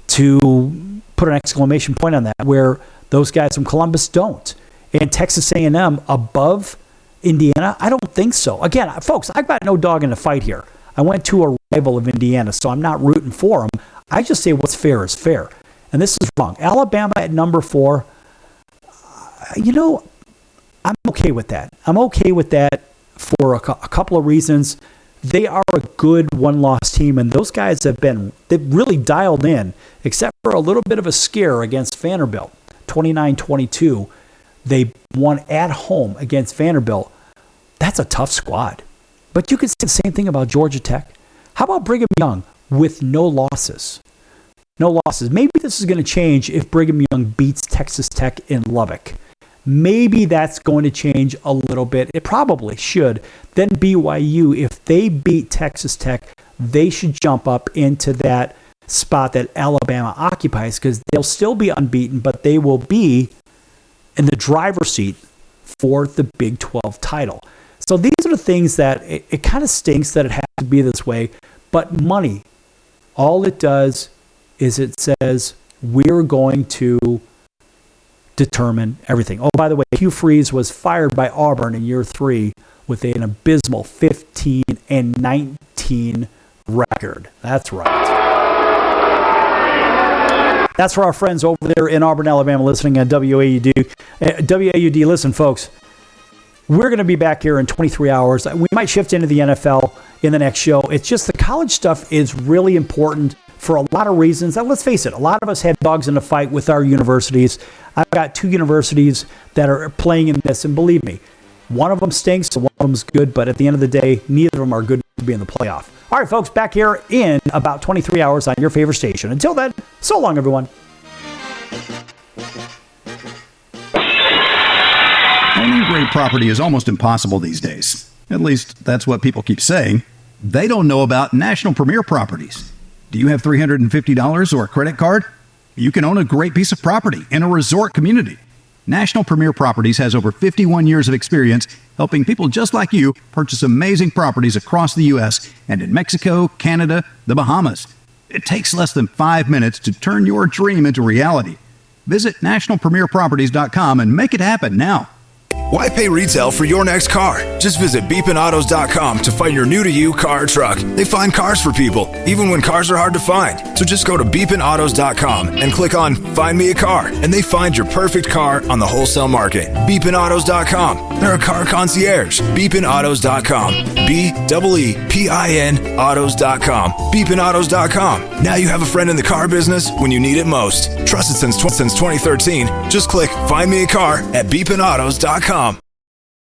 to put an exclamation point on that, where those guys from Columbus don't. And Texas A&M above Indiana? I don't think so. Again, folks, I've got no dog in the fight here. I went to a rival of Indiana, so I'm not rooting for them. I just say what's fair is fair. And this is wrong. Alabama at number 4, I'm okay with that. I'm okay with that for a couple of reasons. They are a good one-loss team, and those guys they've really dialed in, except for a little bit of a scare against Vanderbilt. 29-22, they won at home against Vanderbilt. That's a tough squad. But you could say the same thing about Georgia Tech. How about Brigham Young with no losses? No losses. Maybe this is going to change if Brigham Young beats Texas Tech in Lubbock. Maybe that's going to change a little bit. It probably should. Then BYU, if they beat Texas Tech, they should jump up into that spot that Alabama occupies, because they'll still be unbeaten, but they will be in the driver's seat for the Big 12 title. So these are the things that it kind of stinks that it has to be this way. But money, all it does is it says we're going to determine everything. Oh, by the way, Hugh Freeze was fired by Auburn in year 3 with an abysmal 15-19 record. That's right. That's for our friends over there in Auburn, Alabama, listening on WAUD. WAUD, listen, folks, we're going to be back here in 23 hours. We might shift into the NFL in the next show. It's just the college stuff is really important for a lot of reasons. Now, let's face it, a lot of us had dogs in the fight with our universities. I've got 2 universities that are playing in this, and believe me, one of them stinks and one of them's good, but at the end of the day, neither of them are good to be in the playoff. All right, folks, back here in about 23 hours on your favorite station. Until then, so long, everyone. Owning great property is almost impossible these days. At least, that's what people keep saying. They don't know about National Premier Properties. Do you have $350 or a credit card? You can own a great piece of property in a resort community. National Premier Properties has over 51 years of experience helping people just like you purchase amazing properties across the U.S. and in Mexico, Canada, the Bahamas. It takes less than 5 minutes to turn your dream into reality. Visit nationalpremierproperties.com and make it happen now. Why pay retail for your next car? Just visit beepinautos.com to find your new-to-you car or truck. They find cars for people, even when cars are hard to find. So just go to beepinautos.com and click on Find Me a Car, and they find your perfect car on the wholesale market. Beepinautos.com. They're a car concierge. Beepinautos.com. BEEPIN autos.com. Beepinautos.com. Now you have a friend in the car business when you need it most. Trusted since 2013. Just click Find Me a Car at beepinautos.com.